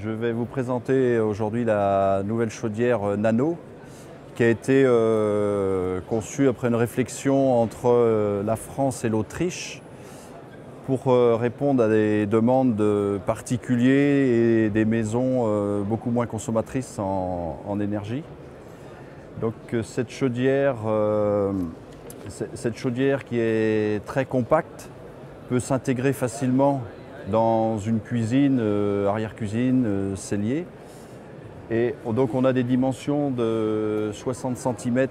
Je vais vous présenter aujourd'hui la nouvelle chaudière Nano qui a été conçue après une réflexion entre la France et l'Autriche pour répondre à des demandes de particuliers et des maisons beaucoup moins consommatrices en énergie. Donc cette chaudière qui est très compacte peut s'intégrer facilement dans une cuisine, arrière-cuisine, cellier. Et donc on a des dimensions de 60 cm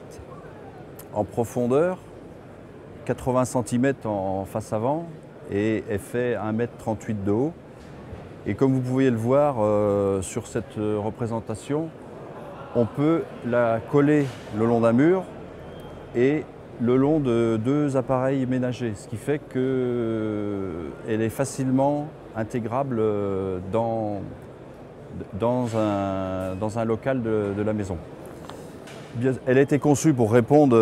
en profondeur, 80 cm en face avant, et elle fait 1,38 m de haut. Et comme vous pouvez le voir sur cette représentation, on peut la coller le long d'un mur et le long de deux appareils ménagers, ce qui fait qu'elle est facilement intégrable dans un local de la maison. Elle a été conçue pour répondre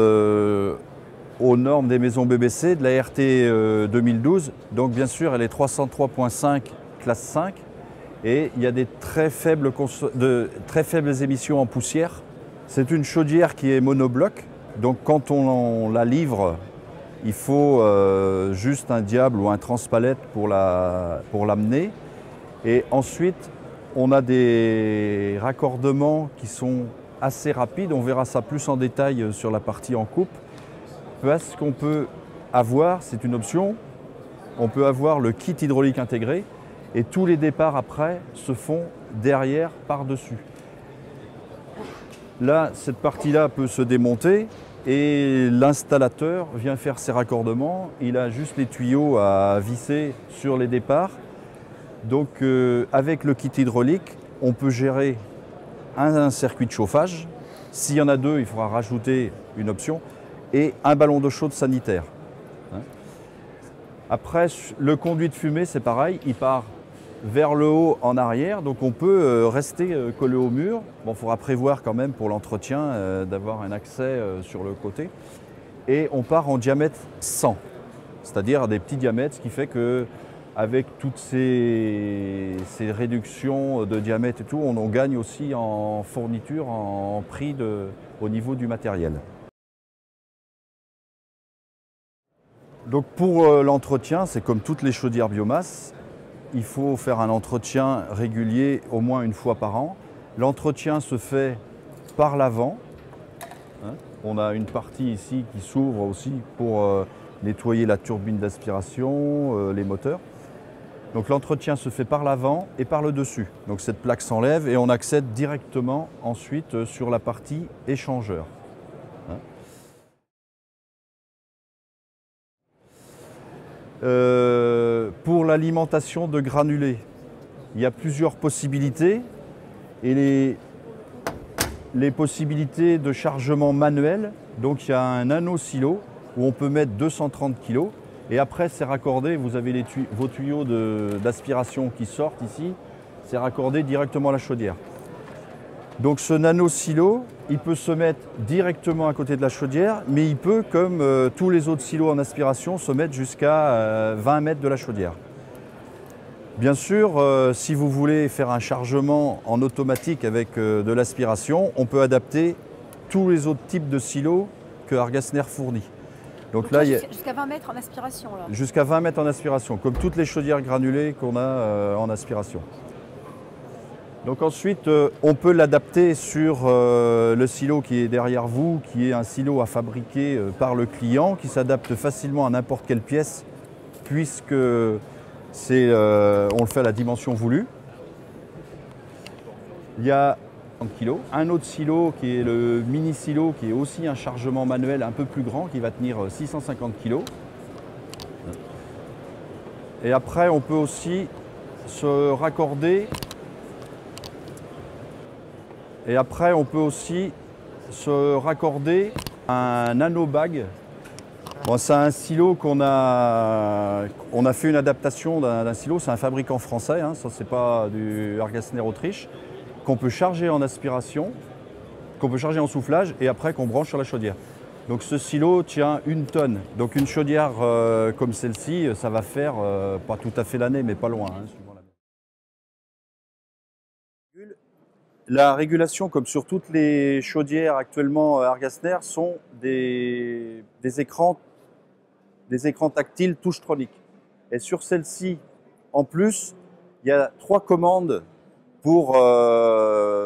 aux normes des maisons BBC, de la RT 2012. Donc bien sûr, elle est 303.5 classe 5 et il y a des très faibles émissions en poussière. C'est une chaudière qui est monobloc. Donc quand on la livre, il faut juste un diable ou un transpalette pour l'amener. Et ensuite, on a des raccordements qui sont assez rapides. On verra ça plus en détail sur la partie en coupe. Parce qu'on peut avoir, c'est une option, on peut avoir le kit hydraulique intégré et tous les départs après se font derrière par-dessus. Là, cette partie-là peut se démonter et l'installateur vient faire ses raccordements. Il a juste les tuyaux à visser sur les départs. Donc avec le kit hydraulique, on peut gérer un circuit de chauffage. S'il y en a deux, il faudra rajouter une option et un ballon d'eau chaude sanitaire. Après, le conduit de fumée, c'est pareil, il part vers le haut en arrière, donc on peut rester collé au mur. Bon, il faudra prévoir quand même pour l'entretien d'avoir un accès sur le côté. Et on part en diamètre 100, c'est-à-dire des petits diamètres, ce qui fait que avec toutes ces réductions de diamètre et tout, on gagne aussi en fourniture, en prix au niveau du matériel. Donc pour l'entretien, c'est comme toutes les chaudières biomasse, il faut faire un entretien régulier au moins une fois par an. L'entretien se fait par l'avant. On a une partie ici qui s'ouvre aussi pour nettoyer la turbine d'aspiration, les moteurs. Donc l'entretien se fait par l'avant et par le dessus. Donc cette plaque s'enlève et on accède directement ensuite sur la partie échangeur. Pour l'alimentation de granulés, il y a plusieurs possibilités et les possibilités de chargement manuel. Donc il y a un nano-silo où on peut mettre 230 kg et après c'est raccordé, vous avez vos tuyaux d'aspiration qui sortent ici, c'est raccordé directement à la chaudière. Donc ce nano-silo, il peut se mettre directement à côté de la chaudière, mais il peut, comme tous les autres silos en aspiration, se mettre jusqu'à 20 mètres de la chaudière. Bien sûr, si vous voulez faire un chargement en automatique avec de l'aspiration, on peut adapter tous les autres types de silos que Argasner fournit. Donc là, jusqu'à 20 mètres en aspiration. Jusqu'à 20 mètres en aspiration, comme toutes les chaudières granulées qu'on a en aspiration. Donc ensuite, on peut l'adapter sur le silo qui est derrière vous, qui est un silo à fabriquer par le client, qui s'adapte facilement à n'importe quelle pièce, puisque on le fait à la dimension voulue. Il y a 30 kg. Un autre silo qui est le mini silo, qui est aussi un chargement manuel un peu plus grand, qui va tenir 650 kg. Et après, on peut aussi se raccorder. Et après, on peut aussi se raccorder à un nanobag. Bon, c'est un silo on a fait une adaptation d'un silo, c'est un fabricant français, hein, ça c'est pas du Argasner Autriche, qu'on peut charger en aspiration, qu'on peut charger en soufflage et après qu'on branche sur la chaudière. Donc ce silo tient 1 tonne. Donc une chaudière comme celle-ci, ça va faire pas tout à fait l'année, mais pas loin. Hein. La régulation, comme sur toutes les chaudières actuellement Argasner, sont des écrans tactiles touche-troniques. Et sur celle-ci, en plus, il y a 3 commandes pour,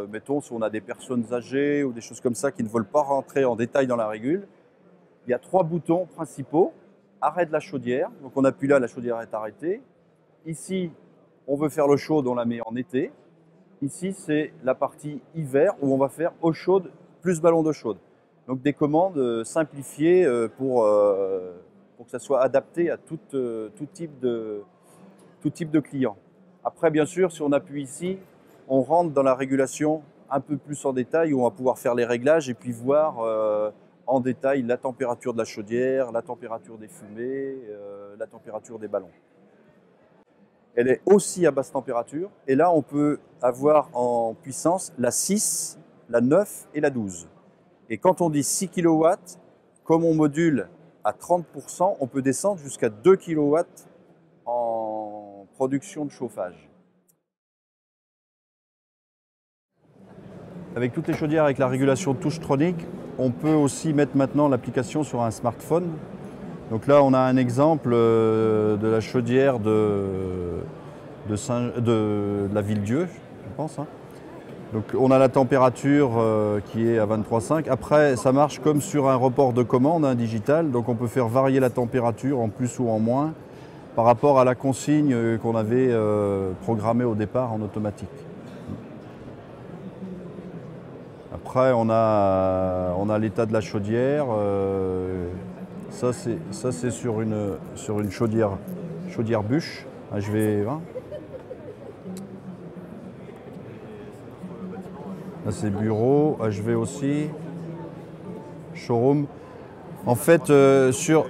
mettons, si on a des personnes âgées ou des choses comme ça qui ne veulent pas rentrer en détail dans la régule. Il y a 3 boutons principaux. Arrêt de la chaudière. Donc on appuie là, la chaudière est arrêtée. Ici, on veut faire le chaud, on la met en été. Ici, c'est la partie hiver où on va faire eau chaude plus ballon d'eau chaude. Donc des commandes simplifiées pour que ça soit adapté à tout type de client. Après, bien sûr, si on appuie ici, on rentre dans la régulation un peu plus en détail où on va pouvoir faire les réglages et puis voir en détail la température de la chaudière, la température des fumées, la température des ballons. Elle est aussi à basse température. Et là, on peut avoir en puissance la 6, la 9 et la 12. Et quand on dit 6 kW, comme on module à 30%, on peut descendre jusqu'à 2 kW en production de chauffage. Avec toutes les chaudières avec la régulation touche-tronique, on peut aussi mettre maintenant l'application sur un smartphone. Donc là, on a un exemple de la chaudière de la Ville-Dieu, je pense. Hein. Donc on a la température qui est à 23,5. Après, ça marche comme sur un report de commande, un digital. Donc on peut faire varier la température en plus ou en moins par rapport à la consigne qu'on avait programmée au départ en automatique. Après, on a l'état de la chaudière. Ça, c'est sur une chaudière bûche, HV20. Là, c'est bureau, HV aussi, showroom. En fait, sur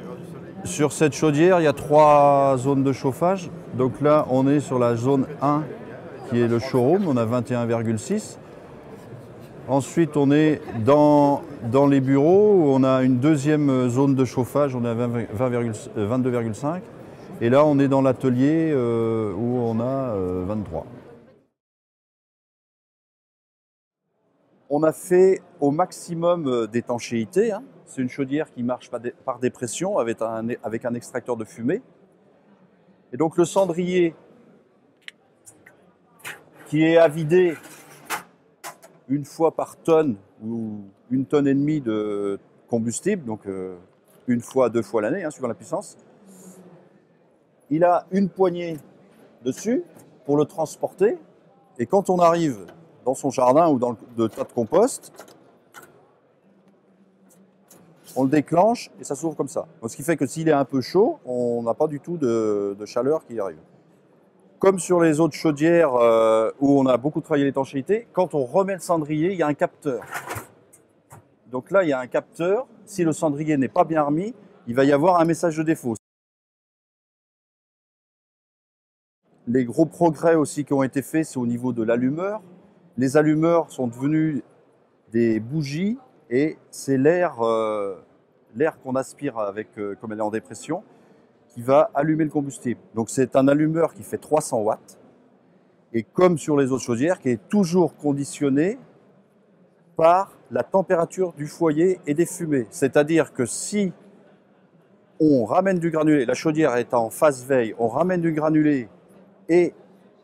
cette chaudière, il y a 3 zones de chauffage. Donc là, on est sur la zone 1, qui est le showroom, on a 21,6. Ensuite, on est dans les bureaux où on a une deuxième zone de chauffage, on est à 22,5. Et là, on est dans l'atelier où on a 23. On a fait au maximum d'étanchéité. Hein. C'est une chaudière qui marche par dépression avec un extracteur de fumée. Et donc le cendrier qui est à vider une fois par tonne ou 1,5 tonnes de combustible, donc une fois, 2 fois l'année, hein, suivant la puissance. Il a une poignée dessus pour le transporter. Et quand on arrive dans son jardin ou dans le tas de compost, on le déclenche et ça s'ouvre comme ça. Donc, ce qui fait que s'il est un peu chaud, on n'a pas du tout de chaleur qui arrive. Comme sur les autres chaudières où on a beaucoup travaillé l'étanchéité, quand on remet le cendrier, il y a un capteur. Donc là, il y a un capteur. Si le cendrier n'est pas bien remis, il va y avoir un message de défaut. Les gros progrès aussi qui ont été faits, c'est au niveau de l'allumeur. Les allumeurs sont devenus des bougies et c'est l'air qu'on aspire comme elle est en dépression, qui va allumer le combustible. Donc c'est un allumeur qui fait 300 watts et comme sur les autres chaudières, qui est toujours conditionné par la température du foyer et des fumées. C'est-à-dire que si on ramène du granulé, la chaudière est en phase veille, on ramène du granulé et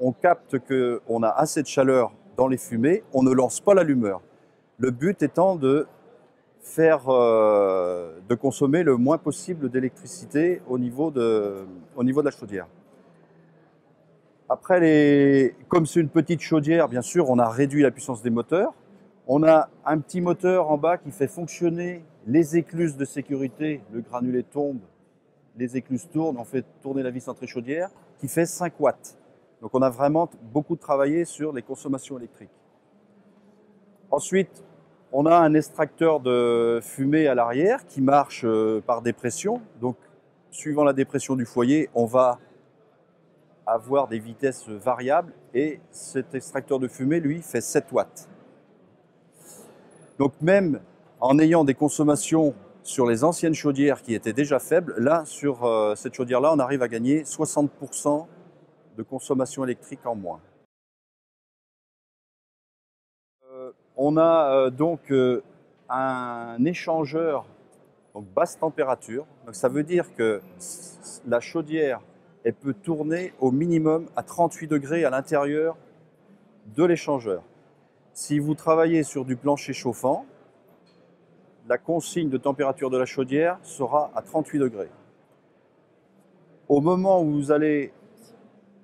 on capte qu'on a assez de chaleur dans les fumées, on ne lance pas l'allumeur. Le but étant de consommer le moins possible d'électricité au niveau de la chaudière. Après, comme c'est une petite chaudière, bien sûr, on a réduit la puissance des moteurs. On a un petit moteur en bas qui fait fonctionner les écluses de sécurité. Le granulé tombe, les écluses tournent, on fait tourner la vis entrée chaudière qui fait 5 watts. Donc on a vraiment beaucoup travaillé sur les consommations électriques. Ensuite, on a un extracteur de fumée à l'arrière qui marche par dépression. Donc, suivant la dépression du foyer, on va avoir des vitesses variables et cet extracteur de fumée, lui, fait 7 watts. Donc, même en ayant des consommations sur les anciennes chaudières qui étaient déjà faibles, là, sur cette chaudière-là, on arrive à gagner 60% de consommation électrique en moins. On a un échangeur donc basse température. Donc ça veut dire que la chaudière elle peut tourner au minimum à 38 degrés à l'intérieur de l'échangeur. Si vous travaillez sur du plancher chauffant, la consigne de température de la chaudière sera à 38 degrés. Au moment où vous allez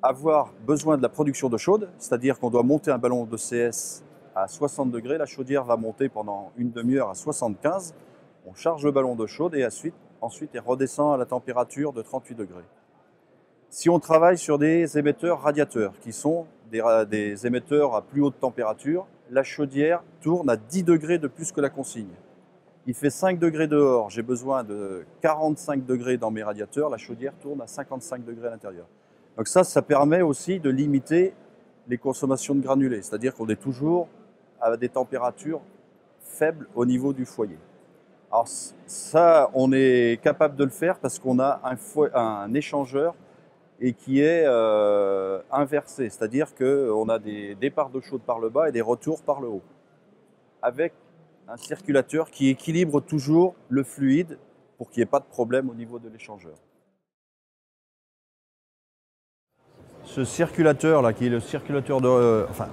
avoir besoin de la production d'eau chaude, c'est-à-dire qu'on doit monter un ballon de CS à 60 degrés, la chaudière va monter pendant une demi-heure à 75. On charge le ballon d'eau chaude et ensuite elle redescend à la température de 38 degrés. Si on travaille sur des émetteurs radiateurs, qui sont des émetteurs à plus haute température, la chaudière tourne à 10 degrés de plus que la consigne. Il fait 5 degrés dehors, j'ai besoin de 45 degrés dans mes radiateurs, la chaudière tourne à 55 degrés à l'intérieur. Donc ça permet aussi de limiter les consommations de granulés, c'est-à-dire qu'on est toujours à des températures faibles au niveau du foyer. Alors ça, on est capable de le faire parce qu'on a un échangeur et qui est inversé, c'est-à-dire qu'on a des départs d'eau chaude par le bas et des retours par le haut, avec un circulateur qui équilibre toujours le fluide pour qu'il n'y ait pas de problème au niveau de l'échangeur. Ce circulateur là, qui est le circulateur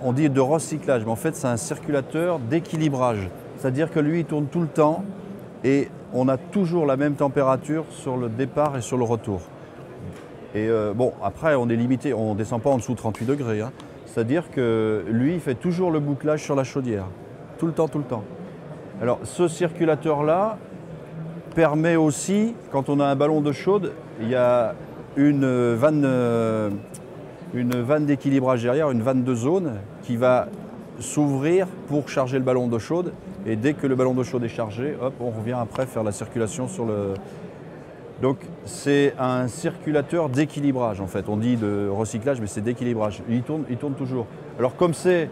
on dit de recyclage, mais en fait c'est un circulateur d'équilibrage, c'est-à-dire que lui il tourne tout le temps et on a toujours la même température sur le départ et sur le retour. Et bon, après on est limité, on ne descend pas en dessous de 38 degrés, hein. C'est-à-dire que lui il fait toujours le bouclage sur la chaudière, tout le temps, tout le temps. Alors ce circulateur-là permet aussi, quand on a un ballon d'eau chaude, il y a une vanne d'équilibrage derrière, une vanne de zone qui va s'ouvrir pour charger le ballon d'eau chaude. Et dès que le ballon d'eau chaude est chargé, hop, on revient après faire la circulation sur le... Donc c'est un circulateur d'équilibrage en fait. On dit de recyclage, mais c'est d'équilibrage. Il tourne toujours. Alors comme ce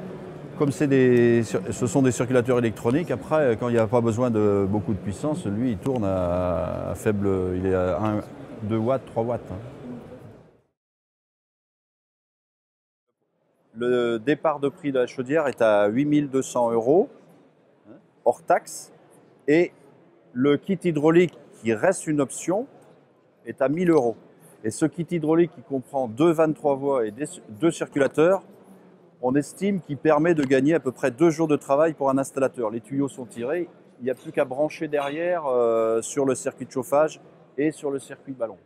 sont des circulateurs électroniques, après, quand il n'y a pas besoin de beaucoup de puissance, lui, il tourne à faible, il est à 2 watts, 3 watts. Hein. Le départ de prix de la chaudière est à 8 200 €, hors taxe, et le kit hydraulique, qui reste une option, est à 1 000 €. Et ce kit hydraulique qui comprend 2 vannes 3 voies et 2 circulateurs, on estime qu'il permet de gagner à peu près 2 jours de travail pour un installateur. Les tuyaux sont tirés, il n'y a plus qu'à brancher derrière sur le circuit de chauffage et sur le circuit ballon.